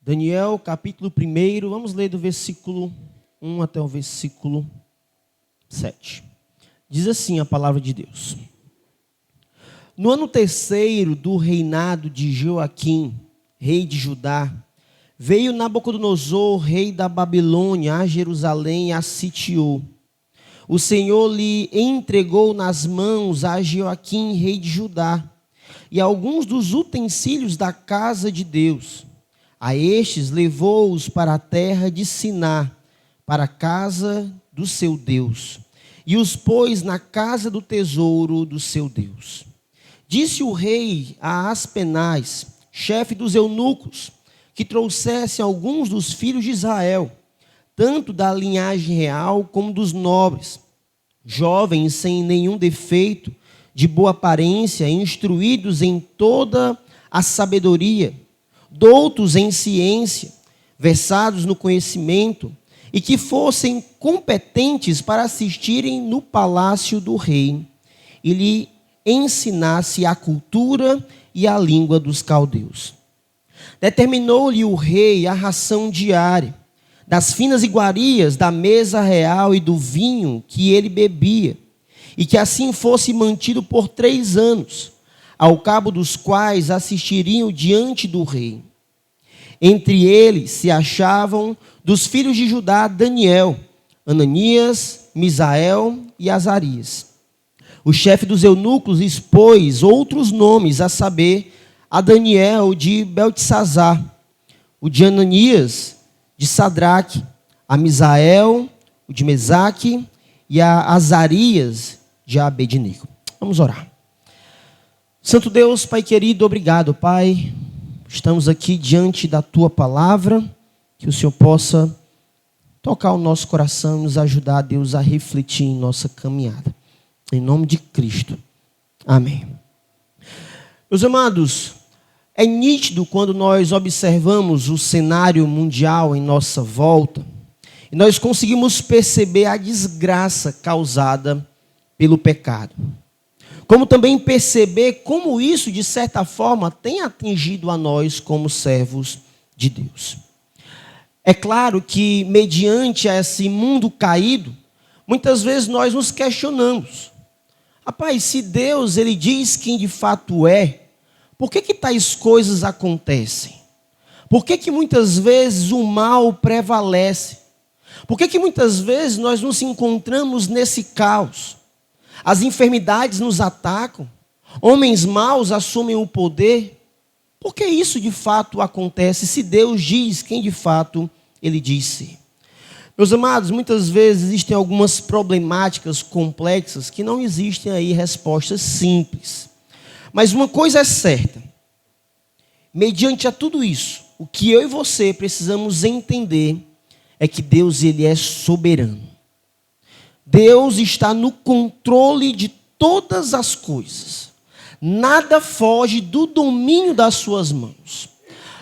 Daniel, capítulo 1, vamos ler do versículo 1 até o versículo 7. Diz assim a palavra de Deus. No ano 3º do reinado de Joaquim, rei de Judá, veio Nabucodonosor, rei da Babilônia, a Jerusalém e a sitiou. O Senhor lhe entregou nas mãos a Joaquim, rei de Judá, e alguns dos utensílios da casa de Deus. A estes levou-os para a terra de Siná, para a casa do seu Deus, e os pôs na casa do tesouro do seu Deus. Disse o rei a Aspenaz, chefe dos eunucos, que trouxesse alguns dos filhos de Israel, tanto da linhagem real como dos nobres, jovens sem nenhum defeito, de boa aparência, instruídos em toda a sabedoria, doutos em ciência, versados no conhecimento, e que fossem competentes para assistirem no palácio do rei, e lhe ensinasse a cultura e a língua dos caldeus. Determinou-lhe o rei a ração diária, das finas iguarias da mesa real e do vinho que ele bebia, e que assim fosse mantido por 3 anos, ao cabo dos quais assistiriam diante do rei. Entre eles se achavam dos filhos de Judá Daniel, Ananias, Misael e Azarias. O chefe dos eunucos expôs outros nomes, a saber, a Daniel de Beltesazar, o de Ananias de Sadraque, a Misael, o de Mesaque e a Azarias de Abednego. Vamos orar. Santo Deus, Pai querido, obrigado, Pai. Estamos aqui diante da Tua palavra, que o Senhor possa tocar o nosso coração e nos ajudar, Deus, a refletir em nossa caminhada. Em nome de Cristo. Amém. Meus amados, é nítido quando nós observamos o cenário mundial em nossa volta, e nós conseguimos perceber a desgraça causada pelo pecado. Como também perceber como isso, de certa forma, tem atingido a nós como servos de Deus. É claro que, mediante esse mundo caído, muitas vezes nós nos questionamos. Rapaz, se Deus, Ele diz quem de fato é, por que tais coisas acontecem? Por que muitas vezes o mal prevalece? Por que muitas vezes nós nos encontramos nesse caos? As enfermidades nos atacam, homens maus assumem o poder. Por que isso de fato acontece, se Deus diz quem de fato Ele diz ser? Meus amados, muitas vezes existem algumas problemáticas complexas que não existem aí respostas simples. Mas uma coisa é certa, mediante a tudo isso, o que eu e você precisamos entender é que Deus, Ele é soberano. Deus está no controle de todas as coisas. Nada foge do domínio das suas mãos.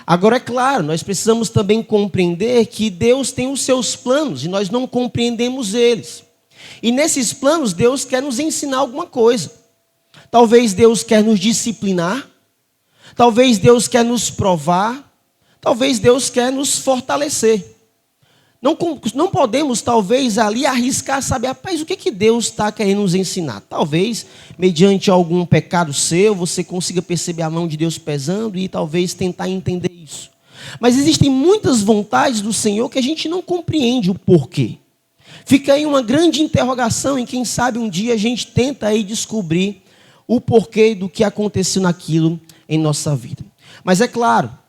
Agora, é claro, nós precisamos também compreender que Deus tem os seus planos e nós não compreendemos eles. E nesses planos, Deus quer nos ensinar alguma coisa. Talvez Deus quer nos disciplinar. Talvez Deus quer nos provar. Talvez Deus quer nos fortalecer. Não podemos, talvez, ali arriscar, saber, rapaz, o que Deus está querendo nos ensinar? Talvez, mediante algum pecado seu, você consiga perceber a mão de Deus pesando e talvez tentar entender isso. Mas existem muitas vontades do Senhor que a gente não compreende o porquê. Fica aí uma grande interrogação e quem sabe um dia a gente tenta aí descobrir o porquê do que aconteceu naquilo em nossa vida. Mas é claro,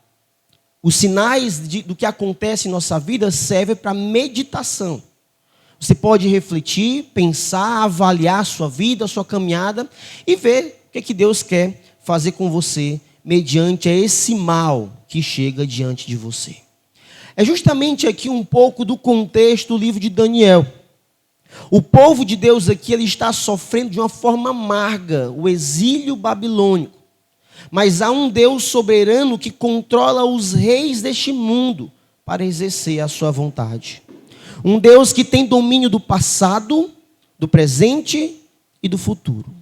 os sinais do que acontece em nossa vida servem para meditação. Você pode refletir, pensar, avaliar a sua vida, a sua caminhada e ver o que Deus quer fazer com você mediante esse mal que chega diante de você. É justamente aqui um pouco do contexto do livro de Daniel. O povo de Deus aqui, ele está sofrendo de uma forma amarga o exílio babilônico. Mas há um Deus soberano que controla os reis deste mundo para exercer a sua vontade. Um Deus que tem domínio do passado, do presente e do futuro.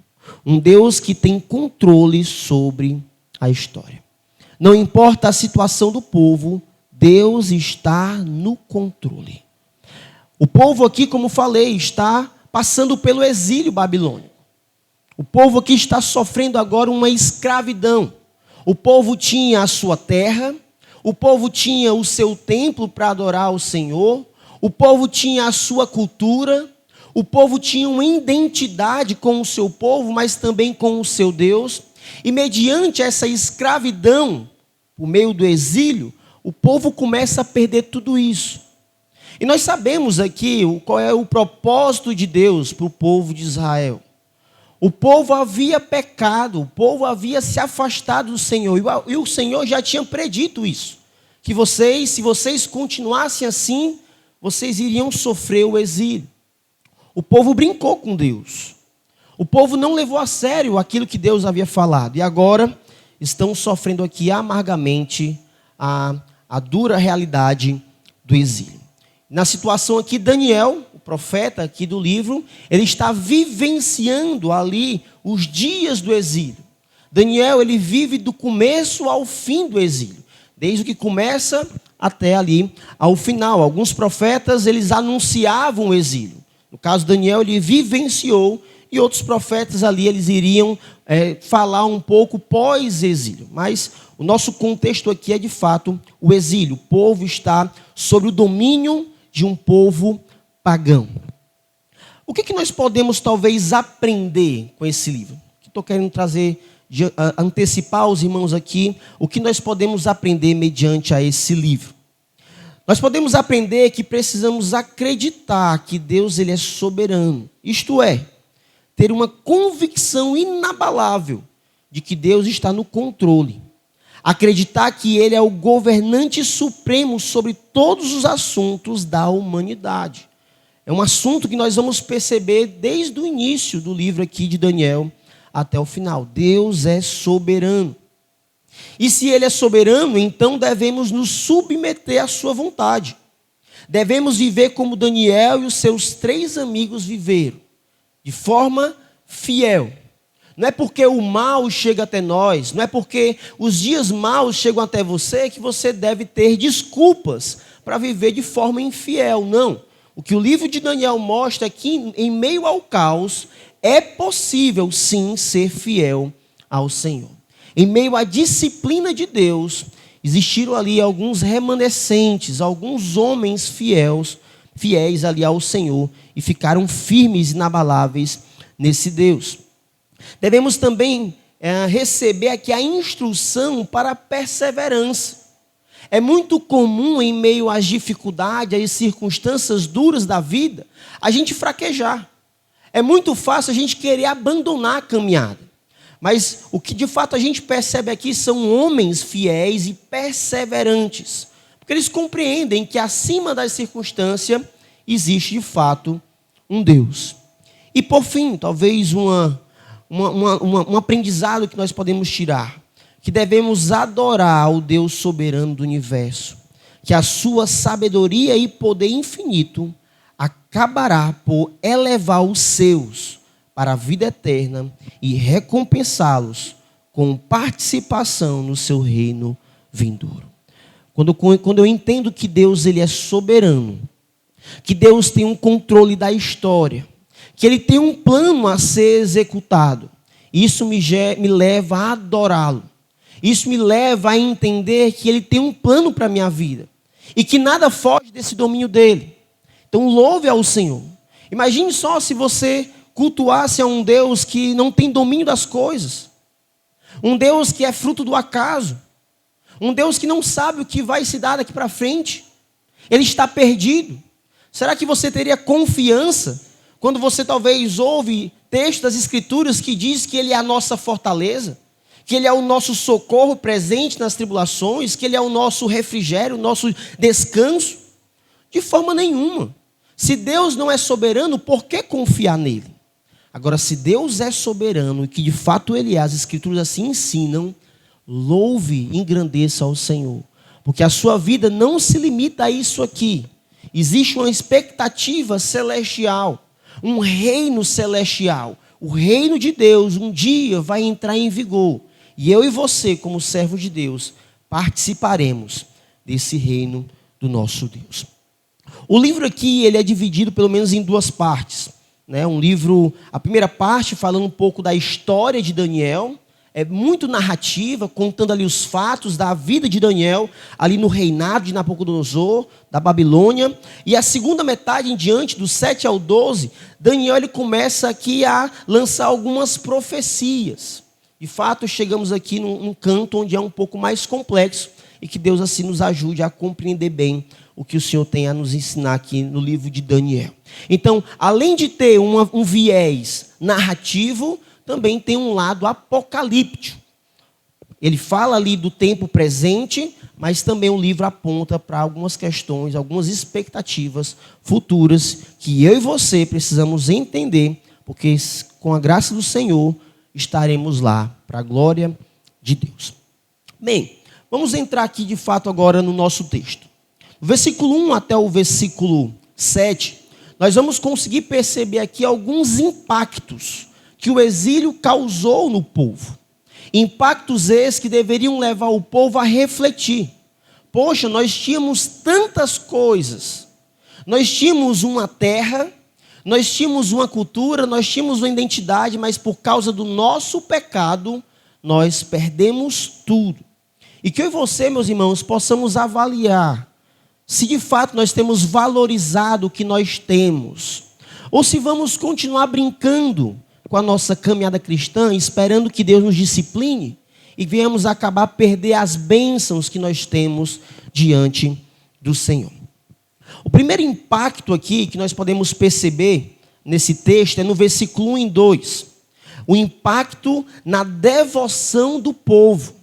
Um Deus que tem controle sobre a história. Não importa a situação do povo, Deus está no controle. O povo aqui, como falei, está passando pelo exílio babilônico. O povo aqui está sofrendo agora uma escravidão. O povo tinha a sua terra, o povo tinha o seu templo para adorar o Senhor, o povo tinha a sua cultura, o povo tinha uma identidade com o seu povo, mas também com o seu Deus. E mediante essa escravidão, por meio do exílio, o povo começa a perder tudo isso. E nós sabemos aqui qual é o propósito de Deus para o povo de Israel. O povo havia pecado, o povo havia se afastado do Senhor. E o Senhor já tinha predito isso. Que se vocês continuassem assim, vocês iriam sofrer o exílio. O povo brincou com Deus. O povo não levou a sério aquilo que Deus havia falado. E agora estão sofrendo aqui amargamente a dura realidade do exílio. Na situação aqui, Daniel, o profeta aqui do livro, ele está vivenciando ali os dias do exílio. Daniel, ele vive do começo ao fim do exílio. Desde o que começa até ali ao final. Alguns profetas, eles anunciavam o exílio. No caso, Daniel, ele vivenciou, e outros profetas ali, eles iriam falar um pouco pós-exílio. Mas o nosso contexto aqui é, de fato, o exílio. O povo está sob o domínio de um povo pagão. O que nós podemos, talvez, aprender com esse livro? Estou querendo trazer, antecipar aos irmãos aqui, o que nós podemos aprender mediante a esse livro. Nós podemos aprender que precisamos acreditar que Deus ele é soberano. Isto é, ter uma convicção inabalável de que Deus está no controle. Acreditar que Ele é o governante supremo sobre todos os assuntos da humanidade. É um assunto que nós vamos perceber desde o início do livro aqui de Daniel até o final. Deus é soberano. E se Ele é soberano, então devemos nos submeter à sua vontade. Devemos viver como Daniel e os seus 3 amigos viveram, de forma fiel. Não é porque o mal chega até nós, não é porque os dias maus chegam até você que você deve ter desculpas para viver de forma infiel. Não. O que o livro de Daniel mostra é que em meio ao caos é possível sim ser fiel ao Senhor. Em meio à disciplina de Deus, existiram ali alguns remanescentes, alguns homens fiéis ali ao Senhor e ficaram firmes e inabaláveis nesse Deus. Devemos também receber aqui a instrução para a perseverança. É muito comum, em meio às dificuldades, às circunstâncias duras da vida, a gente fraquejar. É muito fácil a gente querer abandonar a caminhada. Mas o que de fato a gente percebe aqui são homens fiéis e perseverantes. Porque eles compreendem que acima das circunstâncias existe de fato um Deus. E por fim, talvez um aprendizado que nós podemos tirar, que devemos adorar o Deus soberano do universo, que a sua sabedoria e poder infinito acabará por elevar os seus para a vida eterna e recompensá-los com participação no seu reino vindouro. Quando eu entendo que Deus ele é soberano, que Deus tem um controle da história, que Ele tem um plano a ser executado, isso me leva a adorá-lo. Isso me leva a entender que Ele tem um plano para a minha vida e que nada foge desse domínio dEle. Então louve ao Senhor. Imagine só se você cultuasse a um Deus que não tem domínio das coisas, um Deus que é fruto do acaso, um Deus que não sabe o que vai se dar daqui para frente. Ele está perdido. Será que você teria confiança quando você talvez ouve textos das Escrituras que diz que Ele é a nossa fortaleza, que Ele é o nosso socorro presente nas tribulações, que Ele é o nosso refrigério, o nosso descanso? De forma nenhuma. Se Deus não é soberano, por que confiar nele? Agora, se Deus é soberano, e que de fato Ele é, as Escrituras assim ensinam, louve e engrandeça ao Senhor. Porque a sua vida não se limita a isso aqui. Existe uma expectativa celestial, um reino celestial. O reino de Deus um dia vai entrar em vigor. E eu e você, como servos de Deus, participaremos desse reino do nosso Deus. O livro aqui, ele é dividido pelo menos em duas partes, né? Um livro, a primeira parte falando um pouco da história de Daniel, é muito narrativa, contando ali os fatos da vida de Daniel, ali no reinado de Nabucodonosor, da Babilônia. E a segunda metade em diante, do 7 ao 12, Daniel ele começa aqui a lançar algumas profecias. De fato, chegamos aqui num canto onde é um pouco mais complexo e que Deus assim nos ajude a compreender bem o que o Senhor tem a nos ensinar aqui no livro de Daniel. Então, além de ter um viés narrativo, também tem um lado apocalíptico. Ele fala ali do tempo presente, mas também o livro aponta para algumas questões, algumas expectativas futuras que eu e você precisamos entender, porque com a graça do Senhor estaremos lá para a glória de Deus. Bem, vamos entrar aqui de fato agora no nosso texto. Do versículo 1 até o versículo 7, nós vamos conseguir perceber aqui alguns impactos que o exílio causou no povo. Impactos esses que deveriam levar o povo a refletir. Poxa, nós tínhamos tantas coisas. Nós tínhamos uma terra, nós tínhamos uma cultura, nós tínhamos uma identidade, mas por causa do nosso pecado, nós perdemos tudo. E que eu e você, meus irmãos, possamos avaliar se de fato nós temos valorizado o que nós temos, ou se vamos continuar brincando com a nossa caminhada cristã, esperando que Deus nos discipline e venhamos acabar perder as bênçãos que nós temos diante do Senhor. O primeiro impacto aqui que nós podemos perceber nesse texto é no versículo 1 e 2. O impacto na devoção do povo.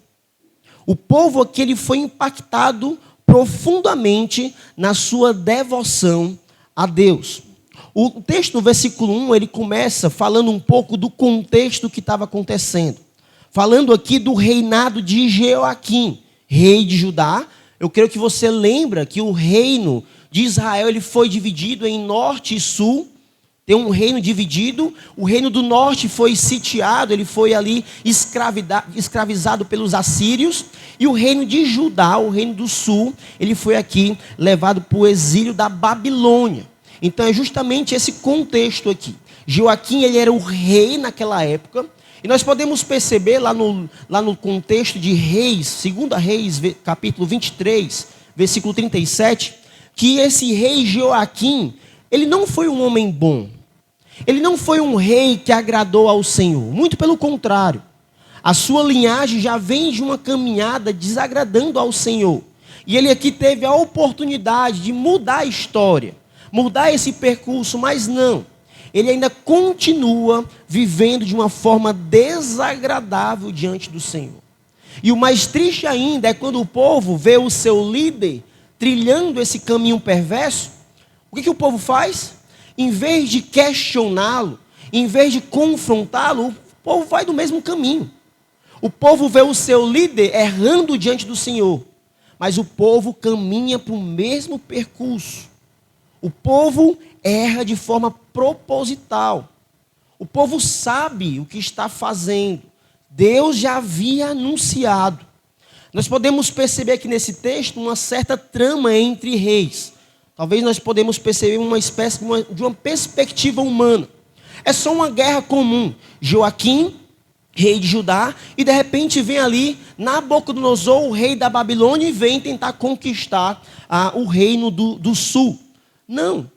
O povo aqui ele foi impactado profundamente na sua devoção a Deus. O texto no versículo 1, ele começa falando um pouco do contexto que estava acontecendo. Falando aqui do reinado de Jeoaquim, rei de Judá. Eu creio que você lembra que o reino de Israel ele foi dividido em norte e sul. Tem um reino dividido. O reino do norte foi sitiado, ele foi ali escravizado pelos assírios. E o reino de Judá, o reino do sul, ele foi aqui levado para o exílio da Babilônia. Então é justamente esse contexto aqui. Joaquim, ele era o rei naquela época. E nós podemos perceber lá no contexto de Reis, 2 Reis, capítulo 23, versículo 37, que esse rei Joaquim, ele não foi um homem bom. Ele não foi um rei que agradou ao Senhor. Muito pelo contrário. A sua linhagem já vem de uma caminhada desagradando ao Senhor. E ele aqui teve a oportunidade de mudar a história, mudar esse percurso, mas não. Ele ainda continua vivendo de uma forma desagradável diante do Senhor. E o mais triste ainda é quando o povo vê o seu líder trilhando esse caminho perverso. O que o povo faz? Em vez de questioná-lo, em vez de confrontá-lo, o povo vai do mesmo caminho. O povo vê o seu líder errando diante do Senhor, mas o povo caminha para o mesmo percurso. O povo erra de forma proposital. O povo sabe o que está fazendo. Deus já havia anunciado. Nós podemos perceber aqui nesse texto uma certa trama entre reis. Talvez nós podemos perceber uma espécie de uma perspectiva humana. É só uma guerra comum. Joaquim, rei de Judá, e de repente vem ali Nabucodonosor, o rei da Babilônia, e vem tentar conquistar o reino do sul. Não,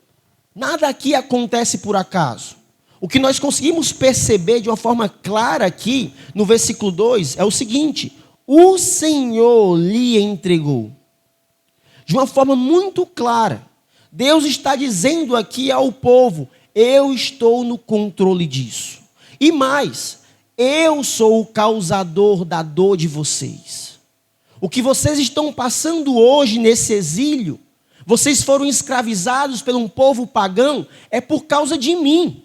nada aqui acontece por acaso. O que nós conseguimos perceber de uma forma clara aqui, no versículo 2, é o seguinte: o Senhor lhe entregou. De uma forma muito clara, Deus está dizendo aqui ao povo: eu estou no controle disso. E mais, eu sou o causador da dor de vocês. O que vocês estão passando hoje nesse exílio, vocês foram escravizados por um povo pagão, é por causa de mim.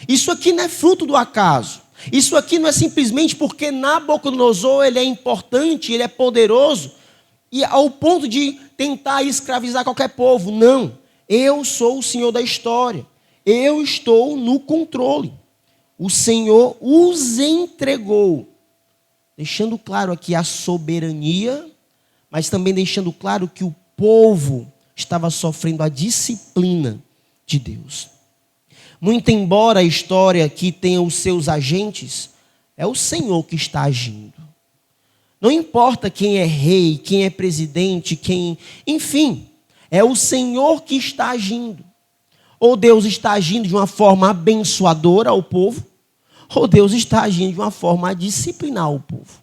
Isso aqui não é fruto do acaso. Isso aqui não é simplesmente porque Nabucodonosor ele é importante, ele é poderoso, e ao ponto de tentar escravizar qualquer povo. Não, eu sou o Senhor da história. Eu estou no controle. O Senhor os entregou. Deixando claro aqui a soberania, mas também deixando claro que o povo estava sofrendo a disciplina de Deus. Muito embora a história aqui tenha os seus agentes, é o Senhor que está agindo. Não importa quem é rei, quem é presidente, enfim, é o Senhor que está agindo. Ou Deus está agindo de uma forma abençoadora ao povo, ou Deus está agindo de uma forma a disciplinar o povo.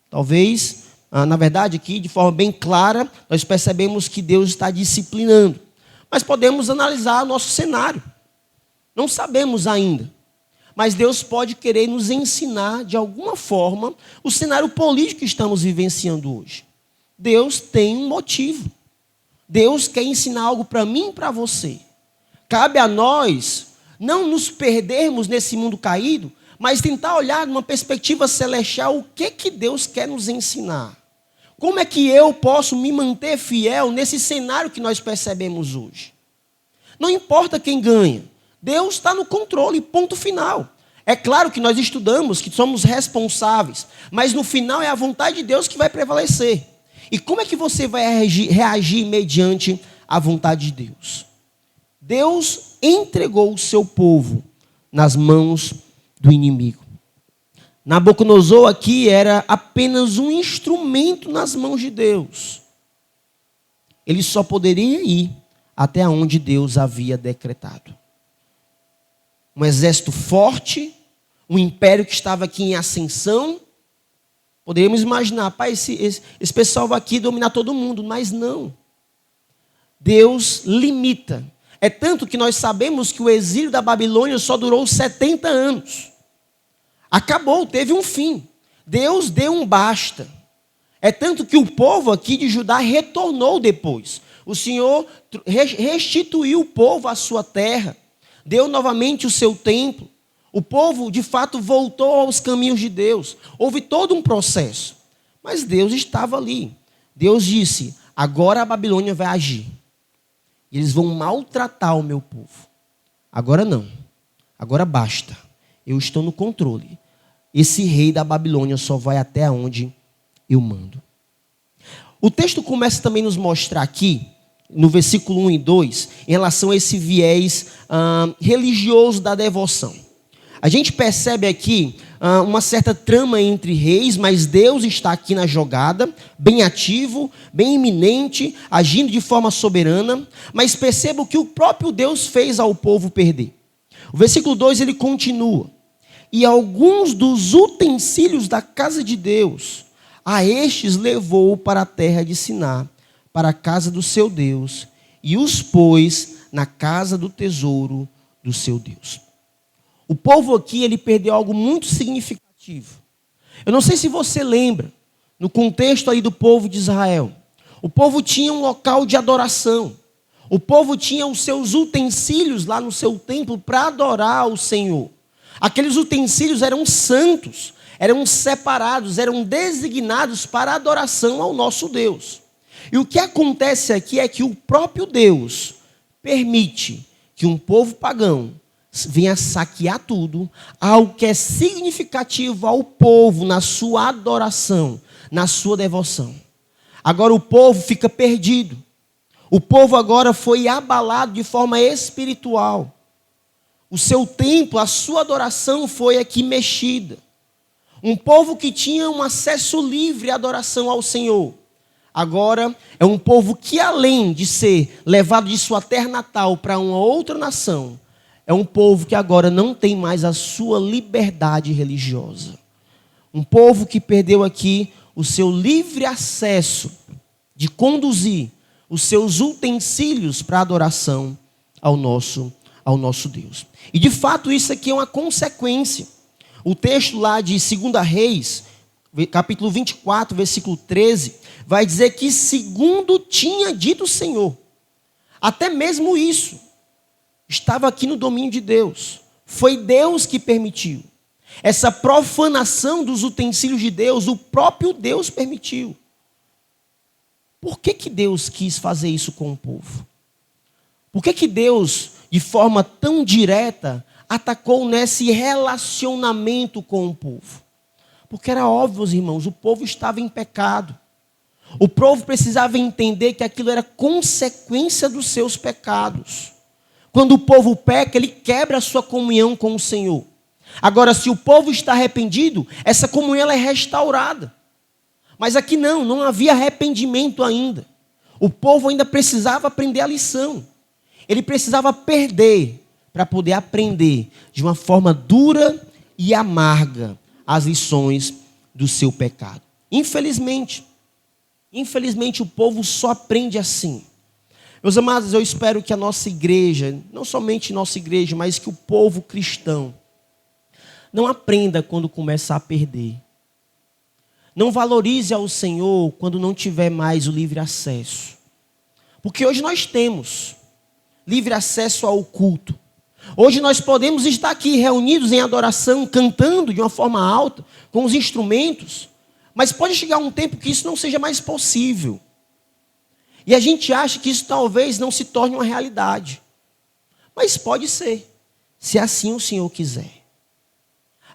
Talvez, na verdade, aqui, de forma bem clara, nós percebemos que Deus está disciplinando. Mas podemos analisar o nosso cenário. Não sabemos ainda. Mas Deus pode querer nos ensinar, de alguma forma, o cenário político que estamos vivenciando hoje. Deus tem um motivo. Deus quer ensinar algo para mim e para você. Cabe a nós não nos perdermos nesse mundo caído, mas tentar olhar numa perspectiva celestial o que Deus quer nos ensinar. Como é que eu posso me manter fiel nesse cenário que nós percebemos hoje? Não importa quem ganha, Deus está no controle, ponto final. É claro que nós estudamos, que somos responsáveis, mas no final é a vontade de Deus que vai prevalecer. E como é que você vai reagir mediante a vontade de Deus? Deus entregou o seu povo nas mãos do inimigo. Nabucodonosor aqui era apenas um instrumento nas mãos de Deus. Ele só poderia ir até onde Deus havia decretado. Um exército forte, um império que estava aqui em ascensão. Poderíamos imaginar, pai, esse pessoal vai aqui dominar todo mundo, mas não. Deus limita. É tanto que nós sabemos que o exílio da Babilônia só durou 70 anos. Acabou, teve um fim. Deus deu um basta. É tanto que o povo aqui de Judá retornou depois. O Senhor restituiu o povo à sua terra. Deu novamente o seu templo. O povo, de fato, voltou aos caminhos de Deus. Houve todo um processo. Mas Deus estava ali. Deus disse, agora a Babilônia vai agir. E eles vão maltratar o meu povo. Agora não. Agora basta. Eu estou no controle. Esse rei da Babilônia só vai até onde eu mando. O texto começa também a nos mostrar aqui, no versículo 1 e 2, em relação a esse viés religioso da devoção. A gente percebe aqui uma certa trama entre reis, mas Deus está aqui na jogada, bem ativo, bem iminente, agindo de forma soberana, mas perceba o que o próprio Deus fez ao povo perder. O versículo 2 ele continua. E alguns dos utensílios da casa de Deus, a estes levou para a terra de Siná, para a casa do seu Deus, e os pôs na casa do tesouro do seu Deus. O povo aqui, ele perdeu algo muito significativo. Eu não sei se você lembra, no contexto aí do povo de Israel, o povo tinha um local de adoração. O povo tinha os seus utensílios lá no seu templo para adorar o Senhor. Aqueles utensílios eram santos, eram separados, eram designados para adoração ao nosso Deus. E o que acontece aqui é que o próprio Deus permite que um povo pagão venha saquear tudo, algo que é significativo ao povo na sua adoração, na sua devoção. Agora o povo fica perdido. O povo agora foi abalado de forma espiritual. O seu templo, a sua adoração foi aqui mexida. Um povo que tinha um acesso livre à adoração ao Senhor. Agora é um povo que, além de ser levado de sua terra natal para uma outra nação, é um povo que agora não tem mais a sua liberdade religiosa. Um povo que perdeu aqui o seu livre acesso de conduzir os seus utensílios para adoração ao nosso Deus. E de fato isso aqui é uma consequência. O texto lá de 2 Reis, capítulo 24, versículo 13, vai dizer que segundo tinha dito o Senhor, até mesmo isso estava aqui no domínio de Deus. Foi Deus que permitiu. Essa profanação dos utensílios de Deus, o próprio Deus permitiu. Por que Deus quis fazer isso com o povo? Por que Deus, de forma tão direta, atacou nesse relacionamento com o povo? Porque era óbvio, irmãos, o povo estava em pecado. O povo precisava entender que aquilo era consequência dos seus pecados. Quando o povo peca, ele quebra a sua comunhão com o Senhor. Agora, se o povo está arrependido, essa comunhão ela é restaurada. Mas aqui não havia arrependimento ainda. O povo ainda precisava aprender a lição. Ele precisava perder para poder aprender de uma forma dura e amarga as lições do seu pecado. Infelizmente o povo só aprende assim. Meus amados, eu espero que a nossa igreja, não somente nossa igreja, mas que o povo cristão, não aprenda quando começa a perder. Não valorize ao Senhor quando não tiver mais o livre acesso. Porque hoje nós temos livre acesso ao culto. Hoje nós podemos estar aqui reunidos em adoração, cantando de uma forma alta, com os instrumentos. Mas pode chegar um tempo que isso não seja mais possível. E a gente acha que isso talvez não se torne uma realidade. Mas pode ser, se assim o Senhor quiser.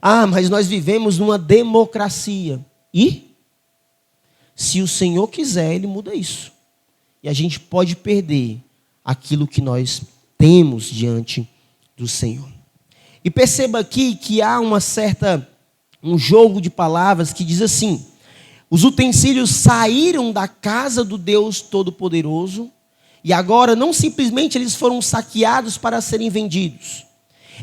Ah, mas nós vivemos numa democracia. E, se o Senhor quiser, Ele muda isso. E a gente pode perder aquilo que nós temos diante do Senhor. E perceba aqui que há um jogo de palavras que diz assim: os utensílios saíram da casa do Deus Todo-Poderoso e agora não simplesmente eles foram saqueados para serem vendidos.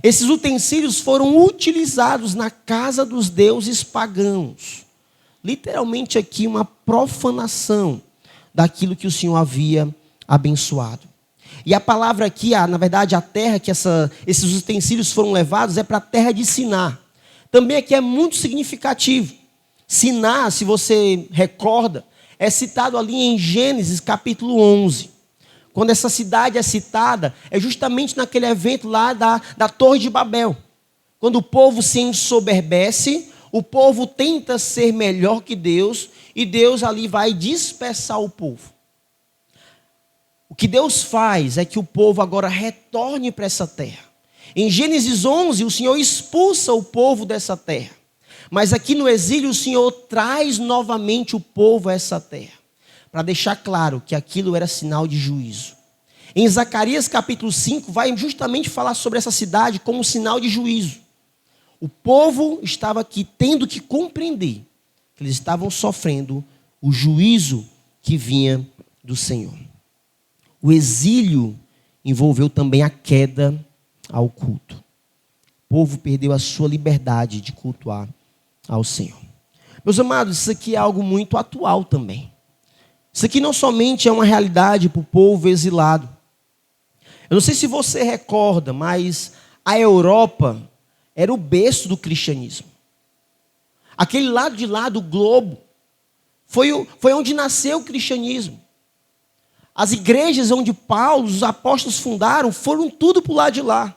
Esses utensílios foram utilizados na casa dos deuses pagãos. Literalmente aqui uma profanação daquilo que o Senhor havia abençoado. E a palavra aqui, na verdade a terra que esses utensílios foram levados é para a terra de Siná. Também aqui é muito significativo. Siná, se você recorda, é citado ali em Gênesis capítulo 11. Quando essa cidade é citada, é justamente naquele evento lá da Torre de Babel. Quando o povo se ensoberbece, o povo tenta ser melhor que Deus, e Deus ali vai dispersar o povo. O que Deus faz é que o povo agora retorne para essa terra. Em Gênesis 11, o Senhor expulsa o povo dessa terra. Mas aqui no exílio, o Senhor traz novamente o povo a essa terra, para deixar claro que aquilo era sinal de juízo. Em Zacarias capítulo 5, vai justamente falar sobre essa cidade como sinal de juízo. O povo estava aqui tendo que compreender que eles estavam sofrendo o juízo que vinha do Senhor. O exílio envolveu também a queda ao culto. O povo perdeu a sua liberdade de cultuar ao Senhor. Meus amados, isso aqui é algo muito atual também. Isso aqui não somente é uma realidade para o povo exilado. Eu não sei se você recorda, mas a Europa era o berço do cristianismo. Aquele lado de lá do globo foi onde nasceu o cristianismo. As igrejas onde Paulo, os apóstolos fundaram, foram tudo para o lado de lá.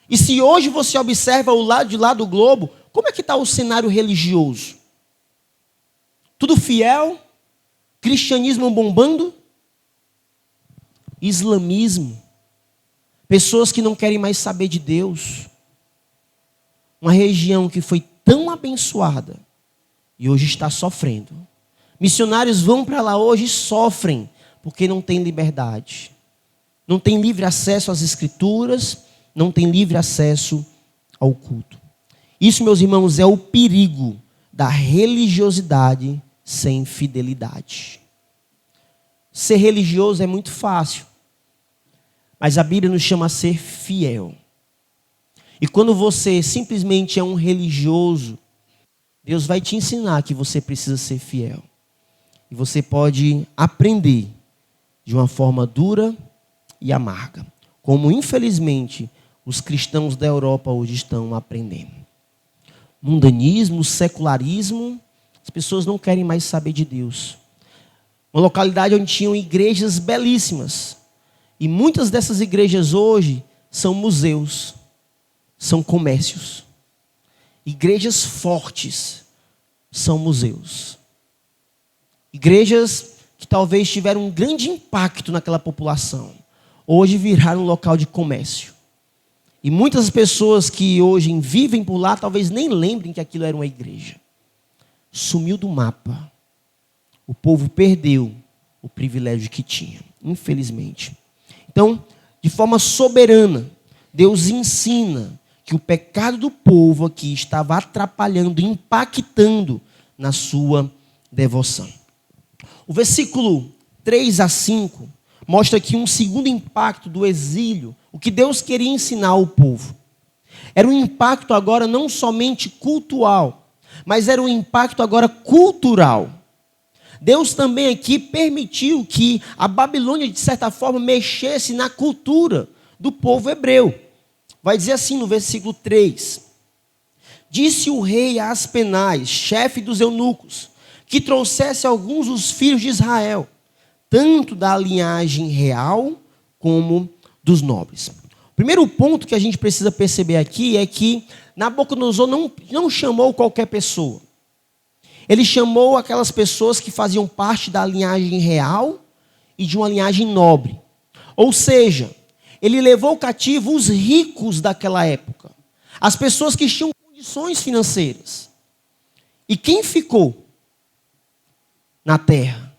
E se hoje você observa o lado de lá do globo, como é que está o cenário religioso? Tudo fiel? Cristianismo bombando? Islamismo? Pessoas que não querem mais saber de Deus? Uma região que foi tão abençoada e hoje está sofrendo. Missionários vão para lá hoje e sofrem porque não tem liberdade. Não tem livre acesso às escrituras, não tem livre acesso ao culto. Isso, meus irmãos, é o perigo da religiosidade sem fidelidade. Ser religioso é muito fácil, mas a Bíblia nos chama a ser fiel. E quando você simplesmente é um religioso, Deus vai te ensinar que você precisa ser fiel. E você pode aprender de uma forma dura e amarga, como infelizmente os cristãos da Europa hoje estão aprendendo. Mundanismo, secularismo, as pessoas não querem mais saber de Deus. Uma localidade onde tinham igrejas belíssimas. E muitas dessas igrejas hoje são museus, são comércios. Igrejas fortes são museus. Igrejas que talvez tiveram um grande impacto naquela população, hoje viraram um local de comércio. E muitas pessoas que hoje vivem por lá, talvez nem lembrem que aquilo era uma igreja. Sumiu do mapa. o povo perdeu o privilégio que tinha, infelizmente. Então, de forma soberana, Deus ensina que o pecado do povo aqui estava atrapalhando, impactando na sua devoção. O versículo 3 a 5 mostra aqui um segundo impacto do exílio, o que Deus queria ensinar ao povo. Era um impacto agora não somente cultural, mas era um impacto agora cultural. Deus também aqui permitiu que a Babilônia, de certa forma, mexesse na cultura do povo hebreu. Vai dizer assim no versículo 3. Disse o rei a Aspenaz, chefe dos eunucos, que trouxesse alguns dos filhos de Israel, tanto da linhagem real como dos nobres. O primeiro ponto que a gente precisa perceber aqui é que Nabucodonosor não chamou qualquer pessoa. Ele chamou aquelas pessoas que faziam parte da linhagem real e de uma linhagem nobre. Ou seja, ele levou cativo os ricos daquela época, as pessoas que tinham condições financeiras. E quem ficou na terra?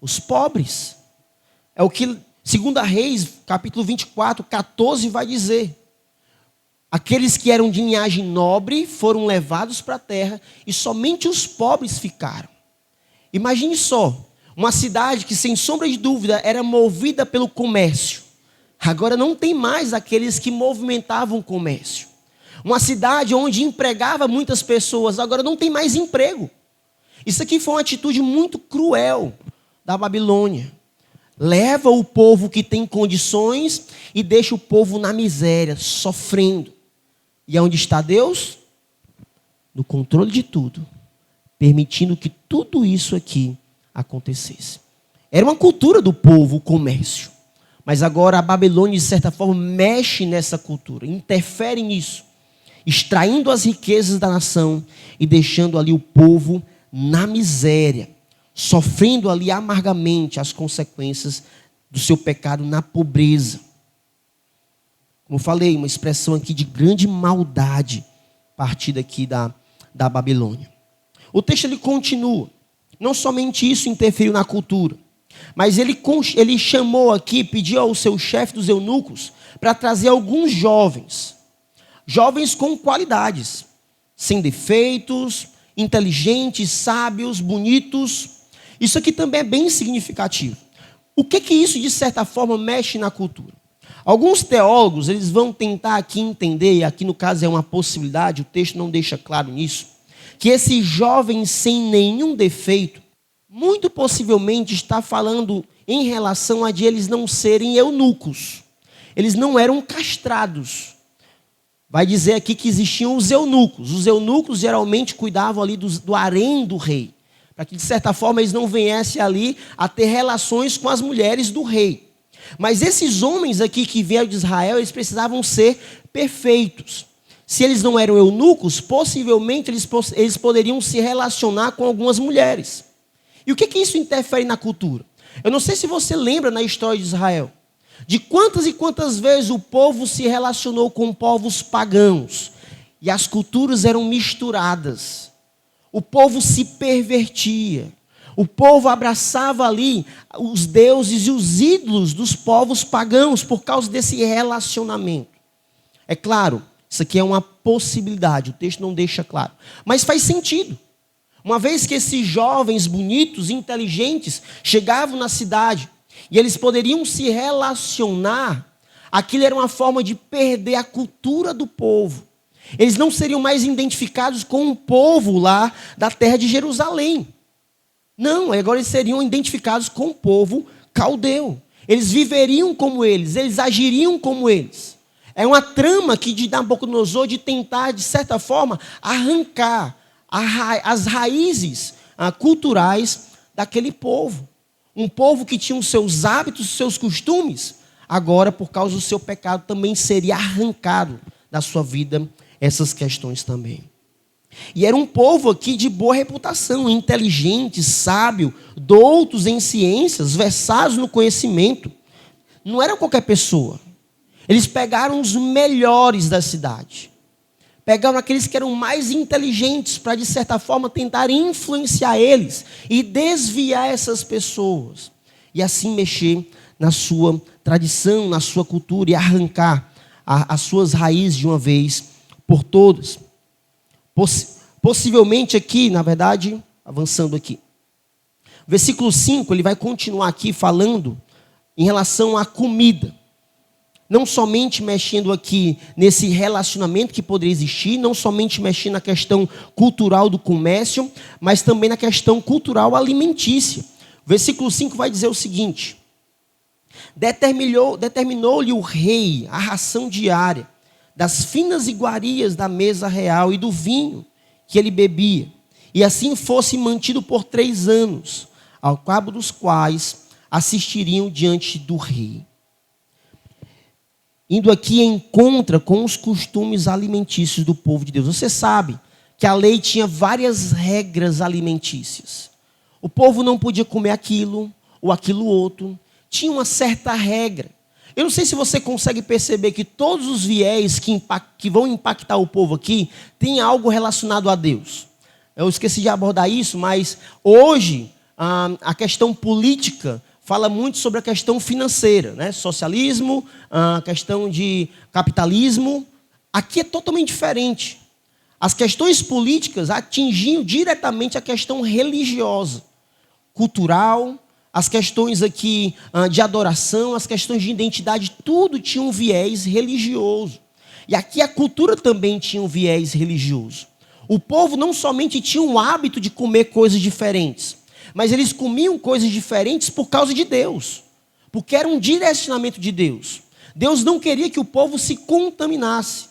Os pobres. É o que 2 Reis, capítulo 24, 14 vai dizer. Aqueles que eram de linhagem nobre foram levados para a terra e somente os pobres ficaram. Imagine só, uma cidade que sem sombra de dúvida era movida pelo comércio. Agora não tem mais aqueles que movimentavam o comércio. Uma cidade onde empregava muitas pessoas, agora não tem mais emprego. Isso aqui foi uma atitude muito cruel da Babilônia. Leva o povo que tem condições e deixa o povo na miséria, sofrendo. E onde está Deus? No controle de tudo, permitindo que tudo isso aqui acontecesse. Era uma cultura do povo o comércio. Mas agora a Babilônia, de certa forma, mexe nessa cultura, interfere nisso, extraindo as riquezas da nação e deixando ali o povo na miséria, sofrendo ali amargamente as consequências do seu pecado na pobreza. Como eu falei, uma expressão aqui de grande maldade, partida aqui da Babilônia. O texto ele continua. Não somente isso interferiu na cultura, mas ele chamou aqui, pediu ao seu chefe dos eunucos para trazer alguns jovens com qualidades, sem defeitos, inteligentes, sábios, bonitos. Isso aqui também é bem significativo. O que isso, de certa forma, mexe na cultura? Alguns teólogos, eles vão tentar aqui entender, e aqui no caso é uma possibilidade, o texto não deixa claro nisso, que esses jovens sem nenhum defeito, muito possivelmente está falando em relação a de eles não serem eunucos. Eles não eram castrados. Vai dizer aqui que existiam os eunucos. Os eunucos geralmente cuidavam ali do harém do rei, para que de certa forma eles não viessem ali a ter relações com as mulheres do rei. Mas esses homens aqui que vieram de Israel, eles precisavam ser perfeitos. Se eles não eram eunucos, possivelmente eles poderiam se relacionar com algumas mulheres. E o que isso interfere na cultura? Eu não sei se você lembra na história de Israel, de quantas e quantas vezes o povo se relacionou com povos pagãos, e as culturas eram misturadas. O povo se pervertia. O povo abraçava ali os deuses e os ídolos dos povos pagãos por causa desse relacionamento. É claro, isso aqui é uma possibilidade, o texto não deixa claro, mas faz sentido. Uma vez que esses jovens bonitos, inteligentes, chegavam na cidade e eles poderiam se relacionar, aquilo era uma forma de perder a cultura do povo. Eles não seriam mais identificados com o povo lá da terra de Jerusalém. Não, agora eles seriam identificados com o povo caldeu. Eles viveriam como eles agiriam como eles. É uma trama aqui de Nabucodonosor de tentar, de certa forma, arrancar as raízes culturais daquele povo. Um povo que tinha os seus hábitos, os seus costumes, agora, por causa do seu pecado, também seria arrancado da sua vida essas questões também. E era um povo aqui de boa reputação, inteligente, sábio, doutos em ciências, versados no conhecimento. Não era qualquer pessoa. Eles pegaram os melhores da cidade. pegaram aqueles que eram mais inteligentes para, de certa forma, tentar influenciar eles e desviar essas pessoas. E assim mexer na sua tradição, na sua cultura e arrancar as suas raízes de uma vez por todas. Possivelmente aqui, na verdade, avançando aqui. Versículo 5, ele vai continuar aqui falando em relação à comida. Não somente mexendo aqui nesse relacionamento que poderia existir, não somente mexendo na questão cultural do comércio, mas também na questão cultural alimentícia. O versículo 5 vai dizer o seguinte: determinou-lhe o rei a ração diária das finas iguarias da mesa real e do vinho que ele bebia, e assim fosse mantido por 3 anos, ao cabo dos quais assistiriam diante do rei. Indo aqui em contra com os costumes alimentícios do povo de Deus. Você sabe que a lei tinha várias regras alimentícias. O povo não podia comer aquilo ou aquilo outro. Tinha uma certa regra. Eu não sei se você consegue perceber que todos os viés que vão impactar o povo aqui tem algo relacionado a Deus. Eu esqueci de abordar isso, mas hoje a questão política fala muito sobre a questão financeira, né? Socialismo, a questão de capitalismo. Aqui é totalmente diferente. As questões políticas atingiam diretamente a questão religiosa, cultural, as questões aqui de adoração, as questões de identidade, tudo tinha um viés religioso. E aqui a cultura também tinha um viés religioso. O povo não somente tinha o hábito de comer coisas diferentes, mas eles comiam coisas diferentes por causa de Deus, porque era um direcionamento de Deus. Deus não queria que o povo se contaminasse.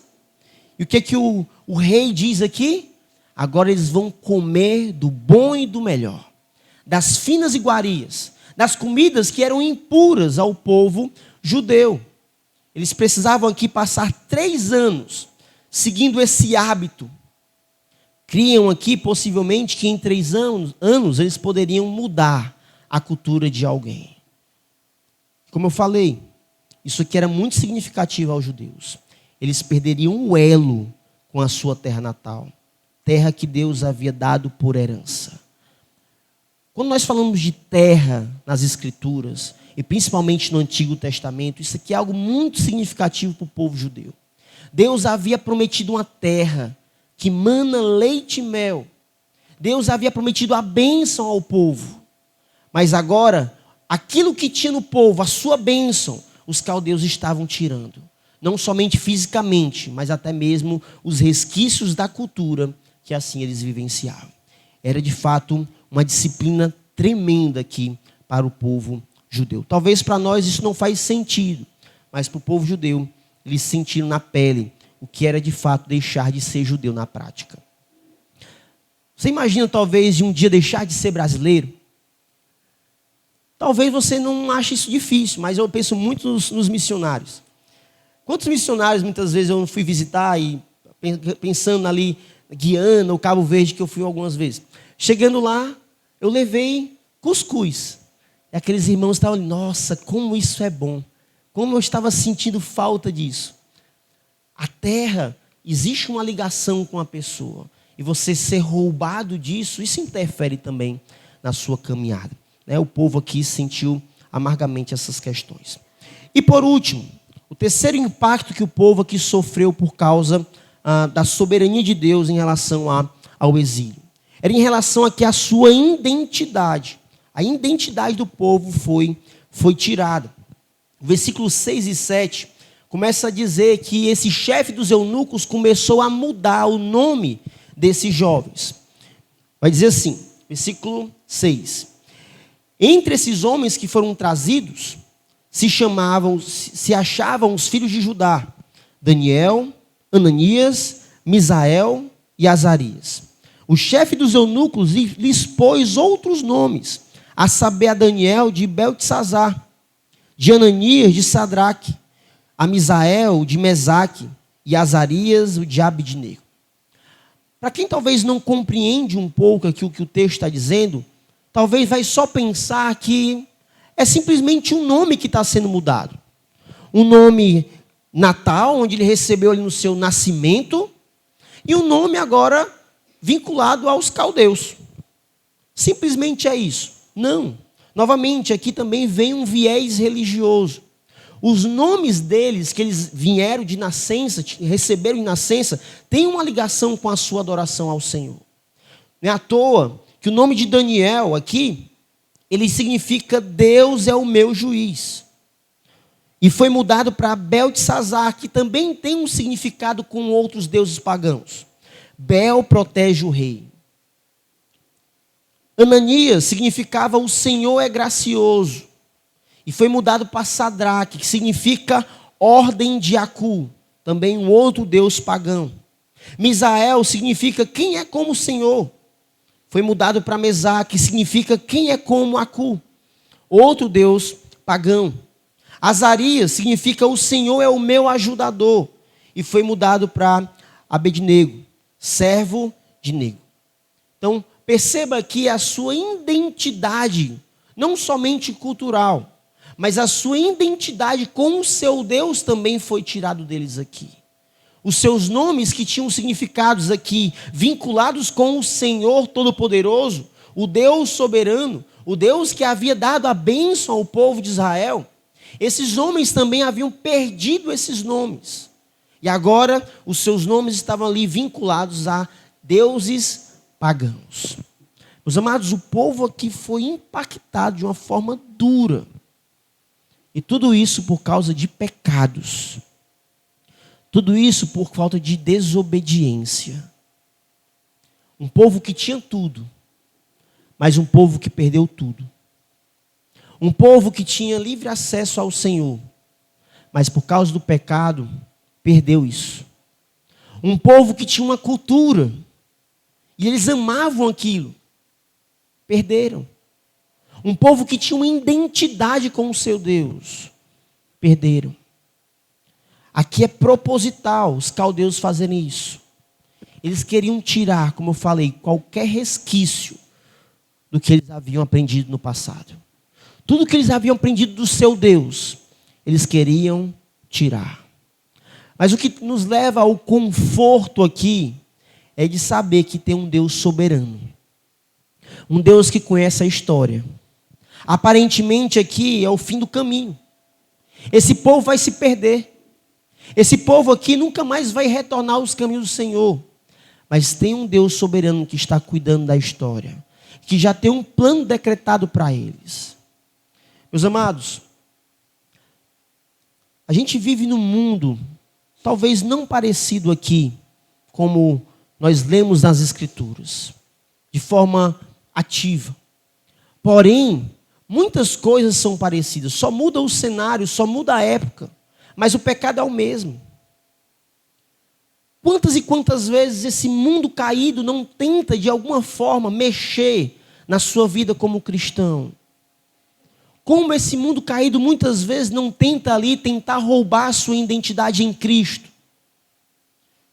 E o que o rei diz aqui? Agora eles vão comer do bom e do melhor, das finas iguarias, das comidas que eram impuras ao povo judeu. Eles precisavam aqui passar 3 anos seguindo esse hábito. Criam aqui, possivelmente, que em 3 anos eles poderiam mudar a cultura de alguém. Como eu falei, isso aqui era muito significativo aos judeus. Eles perderiam o elo com a sua terra natal, terra que Deus havia dado por herança. Quando nós falamos de terra nas Escrituras, e principalmente no Antigo Testamento, isso aqui é algo muito significativo para o povo judeu. Deus havia prometido uma terra que mana leite e mel. Deus havia prometido a bênção ao povo. Mas agora, aquilo que tinha no povo, a sua bênção, os caldeus estavam tirando. Não somente fisicamente, mas até mesmo os resquícios da cultura que assim eles vivenciavam. Era de fato uma disciplina tremenda aqui para o povo judeu. Talvez para nós isso não faz sentido, mas para o povo judeu, eles sentiram na pele o que era de fato deixar de ser judeu na prática. Você imagina talvez de um dia deixar de ser brasileiro? Talvez você não ache isso difícil, mas eu penso muito nos missionários. Quantos missionários muitas vezes eu fui visitar e pensando ali, Guiana ou Cabo Verde, que eu fui algumas vezes. Chegando lá, eu levei cuscuz. E aqueles irmãos estavam ali, nossa, como isso é bom. Como eu estava sentindo falta disso. A terra, existe uma ligação com a pessoa. E você ser roubado disso, isso interfere também na sua caminhada. O povo aqui sentiu amargamente essas questões. E por último, o terceiro impacto que o povo aqui sofreu por causa da soberania de Deus em relação ao exílio. Era em relação aqui à sua identidade. A identidade do povo foi tirada. Versículos 6 e 7 começa a dizer que esse chefe dos eunucos começou a mudar o nome desses jovens. Vai dizer assim, versículo 6. Entre esses homens que foram trazidos, se achavam os filhos de Judá, Daniel, Ananias, Misael e Azarias. O chefe dos eunucos lhes pôs outros nomes, a saber a Daniel de Beltesazar, de Ananias de Sadraque, a Misael de Mesaque e Azarias de Abidnego. Para quem talvez não compreende um pouco aqui o que o texto está dizendo, talvez vai só pensar que é simplesmente um nome que está sendo mudado. Um nome natal, onde ele recebeu ali no seu nascimento, e um nome agora vinculado aos caldeus. Simplesmente é isso? Não. Novamente, aqui também vem um viés religioso. Os nomes deles, que eles vieram de nascença, receberam de nascença, têm uma ligação com a sua adoração ao Senhor. Não é à toa que o nome de Daniel aqui, ele significa Deus é o meu juiz. E foi mudado para Beltesazar, que também tem um significado com outros deuses pagãos. Bel protege o rei. Ananias significava o Senhor é gracioso. E foi mudado para Sadraque, que significa ordem de Acu, também um outro deus pagão. Misael significa quem é como o Senhor. Foi mudado para Mesaque, que significa quem é como Acu, outro deus pagão. Azarias significa o Senhor é o meu ajudador. E foi mudado para Abednego, servo de Nego. Então, perceba aqui a sua identidade, não somente cultural, mas a sua identidade com o seu Deus também foi tirado deles aqui. Os seus nomes que tinham significados aqui, vinculados com o Senhor Todo-Poderoso, o Deus soberano, o Deus que havia dado a bênção ao povo de Israel, esses homens também haviam perdido esses nomes. E agora os seus nomes estavam ali vinculados a deuses pagãos. Meus amados, o povo aqui foi impactado de uma forma dura. E tudo isso por causa de pecados. Tudo isso por falta de desobediência. Um povo que tinha tudo, mas um povo que perdeu tudo. Um povo que tinha livre acesso ao Senhor, mas por causa do pecado, perdeu isso. Um povo que tinha uma cultura, e eles amavam aquilo, perderam. Um povo que tinha uma identidade com o seu Deus, perderam. Aqui é proposital os caldeus fazerem isso. Eles queriam tirar, como eu falei, qualquer resquício do que eles haviam aprendido no passado. Tudo que eles haviam aprendido do seu Deus, eles queriam tirar. Mas o que nos leva ao conforto aqui é de saber que tem um Deus soberano. Um Deus que conhece a história. Aparentemente aqui é o fim do caminho. Esse povo vai se perder. Esse povo aqui nunca mais vai retornar aos caminhos do Senhor. Mas tem um Deus soberano que está cuidando da história. Que já tem um plano decretado para eles. Meus amados, a gente vive num mundo, talvez não parecido aqui, como nós lemos nas Escrituras, de forma ativa. Porém, muitas coisas são parecidas, só muda o cenário, só muda a época, mas o pecado é o mesmo. Quantas e quantas vezes esse mundo caído não tenta de alguma forma mexer na sua vida como cristão? Como esse mundo caído muitas vezes não tenta ali tentar roubar a sua identidade em Cristo.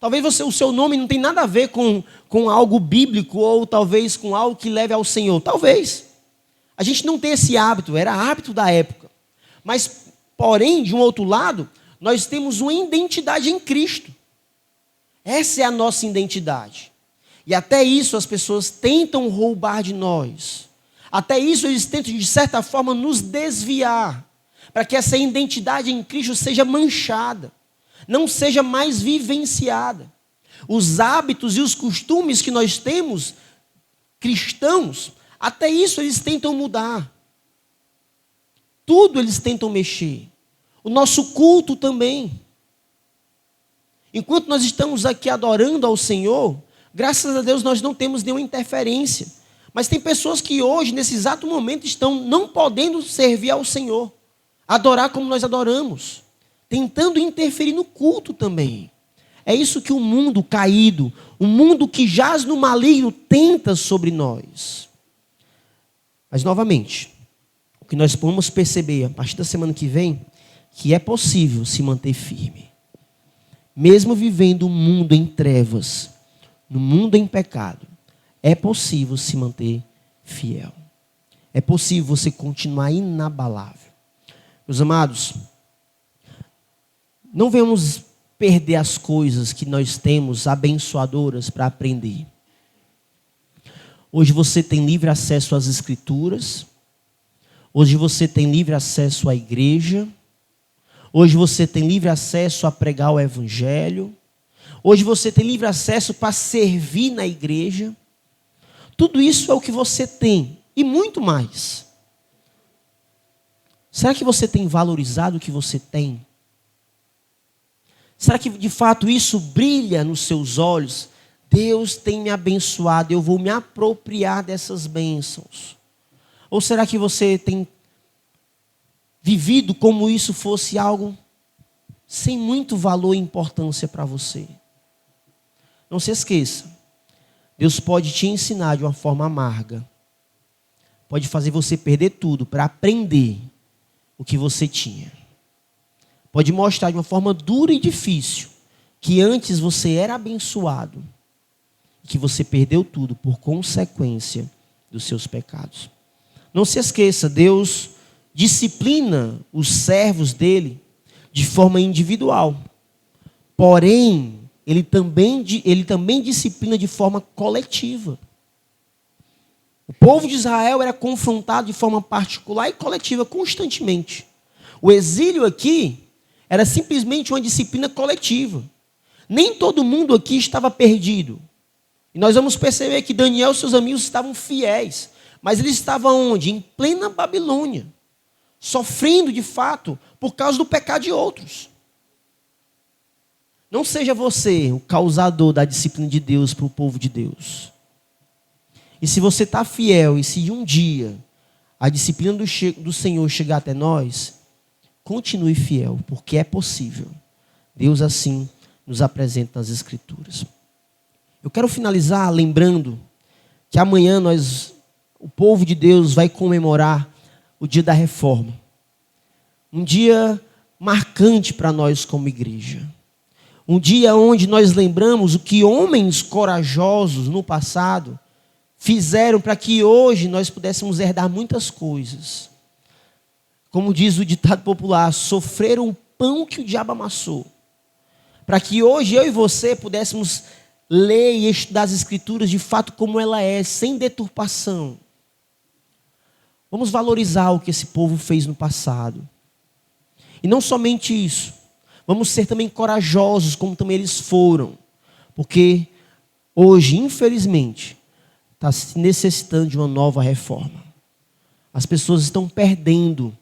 Talvez o seu nome não tem nada a ver com algo bíblico ou talvez com algo que leve ao Senhor. Talvez. A gente não tem esse hábito, era hábito da época. Mas, porém, de um outro lado, nós temos uma identidade em Cristo. Essa é a nossa identidade. E até isso as pessoas tentam roubar de nós. Até isso eles tentam, de certa forma, nos desviar. Para que essa identidade em Cristo seja manchada. Não seja mais vivenciada. Os hábitos e os costumes que nós temos, cristãos, até isso eles tentam mudar. Tudo eles tentam mexer. O nosso culto também. Enquanto nós estamos aqui adorando ao Senhor, graças a Deus nós não temos nenhuma interferência. Mas tem pessoas que hoje, nesse exato momento, estão não podendo servir ao Senhor. Adorar como nós adoramos. Tentando interferir no culto também. É isso que o mundo caído, o mundo que jaz no maligno, tenta sobre nós. Mas, novamente, o que nós vamos perceber a partir da semana que vem, que é possível se manter firme. Mesmo vivendo um mundo em trevas, no mundo em pecado, é possível se manter fiel. É possível você continuar inabalável. Meus amados, não venhamos perder as coisas que nós temos abençoadoras para aprender. Hoje você tem livre acesso às Escrituras. Hoje você tem livre acesso à igreja. Hoje você tem livre acesso a pregar o Evangelho. Hoje você tem livre acesso para servir na igreja. Tudo isso é o que você tem e muito mais. Será que você tem valorizado o que você tem? Será que de fato isso brilha nos seus olhos? Deus tem me abençoado, eu vou me apropriar dessas bênçãos. Ou será que você tem vivido como isso fosse algo sem muito valor e importância para você? Não se esqueça, Deus pode te ensinar de uma forma amarga. Pode fazer você perder tudo para aprender o que você tinha. Pode mostrar de uma forma dura e difícil que antes você era abençoado. Que você perdeu tudo por consequência dos seus pecados. Não se esqueça, Deus disciplina os servos dele de forma individual. Porém, ele também disciplina de forma coletiva. O povo de Israel era confrontado de forma particular e coletiva constantemente. O exílio aqui era simplesmente uma disciplina coletiva. Nem todo mundo aqui estava perdido. E nós vamos perceber que Daniel e seus amigos estavam fiéis. Mas eles estavam onde? Em plena Babilônia. Sofrendo de fato por causa do pecado de outros. Não seja você o causador da disciplina de Deus para o povo de Deus. E se você está fiel e se um dia a disciplina do Senhor chegar até nós, continue fiel, porque é possível. Deus assim nos apresenta nas Escrituras. Eu quero finalizar lembrando que amanhã o povo de Deus vai comemorar o dia da reforma. Um dia marcante para nós como igreja. Um dia onde nós lembramos o que homens corajosos no passado fizeram para que hoje nós pudéssemos herdar muitas coisas. Como diz o ditado popular, sofreram o pão que o diabo amassou. Para que hoje eu e você pudéssemos ler e estudar as Escrituras de fato como ela é, sem deturpação. Vamos valorizar o que esse povo fez no passado. E não somente isso. Vamos ser também corajosos, como também eles foram. Porque hoje, infelizmente, está se necessitando de uma nova reforma. As pessoas estão perdendo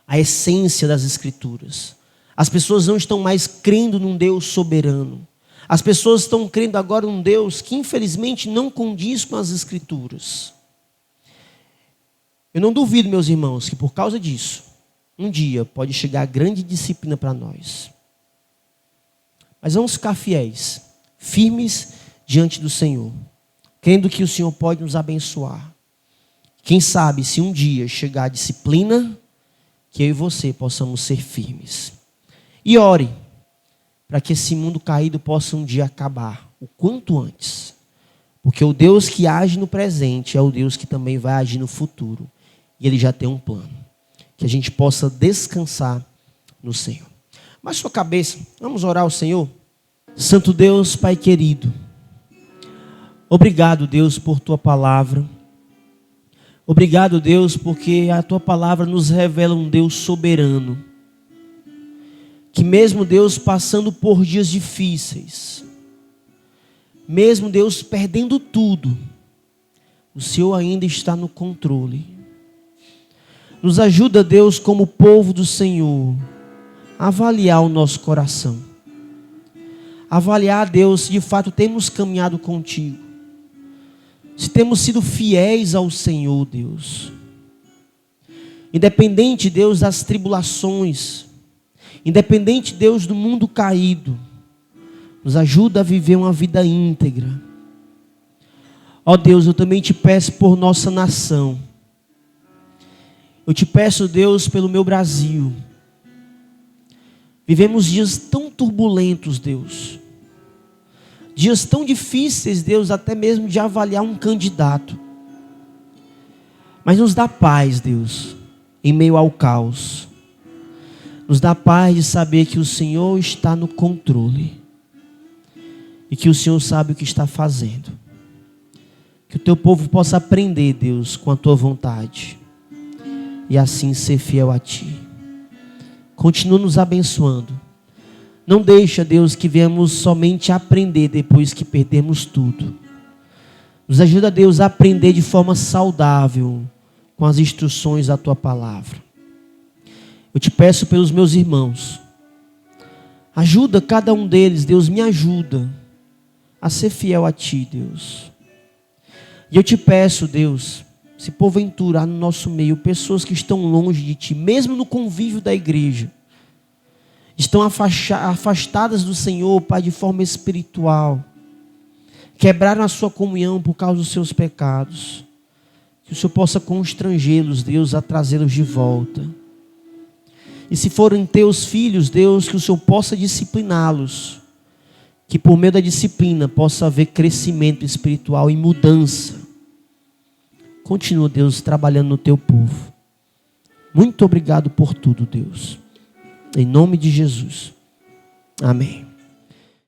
a essência das Escrituras. As pessoas não estão mais crendo num Deus soberano. As pessoas estão crendo agora num Deus que infelizmente não condiz com as Escrituras. Eu não duvido, meus irmãos, que por causa disso, um dia pode chegar grande disciplina para nós. Mas vamos ficar fiéis, firmes diante do Senhor, crendo que o Senhor pode nos abençoar. Quem sabe se um dia chegar a disciplina, que eu e você possamos ser firmes. E ore para que esse mundo caído possa um dia acabar, o quanto antes. Porque o Deus que age no presente é o Deus que também vai agir no futuro. E Ele já tem um plano. Que a gente possa descansar no Senhor. Mas sua cabeça, vamos orar ao Senhor? Santo Deus, Pai querido. Obrigado, Deus, por Tua palavra. Obrigado, Deus, porque a Tua palavra nos revela um Deus soberano. Que mesmo, Deus, passando por dias difíceis, mesmo, Deus, perdendo tudo, o Senhor ainda está no controle. Nos ajuda, Deus, como povo do Senhor, a avaliar o nosso coração. Avaliar, Deus, se de fato temos caminhado contigo. Se temos sido fiéis ao Senhor, Deus. Independente, Deus, das tribulações. Independente, Deus, do mundo caído. Nos ajuda a viver uma vida íntegra. Ó Deus, eu também te peço por nossa nação. Eu te peço, Deus, pelo meu Brasil. Vivemos dias tão turbulentos, Deus. Dias tão difíceis, Deus, até mesmo de avaliar um candidato. Mas nos dá paz, Deus, em meio ao caos. Nos dá paz de saber que o Senhor está no controle e que o Senhor sabe o que está fazendo. Que o teu povo possa aprender, Deus, com a tua vontade e assim ser fiel a ti. Continua nos abençoando. Não deixa, Deus, que venhamos somente aprender depois que perdermos tudo. Nos ajuda, Deus, a aprender de forma saudável com as instruções da tua palavra. Eu te peço pelos meus irmãos. Ajuda cada um deles, Deus, me ajuda a ser fiel a ti, Deus. E eu te peço, Deus, se porventura há no nosso meio pessoas que estão longe de ti, mesmo no convívio da igreja, estão afastadas do Senhor, Pai, de forma espiritual, quebraram a sua comunhão por causa dos seus pecados, que o Senhor possa constrangê-los, Deus, a trazê-los de volta. E se forem teus filhos, Deus, que o Senhor possa discipliná-los, que por meio da disciplina possa haver crescimento espiritual e mudança. Continua, Deus, trabalhando no teu povo. Muito obrigado por tudo, Deus. Em nome de Jesus. Amém.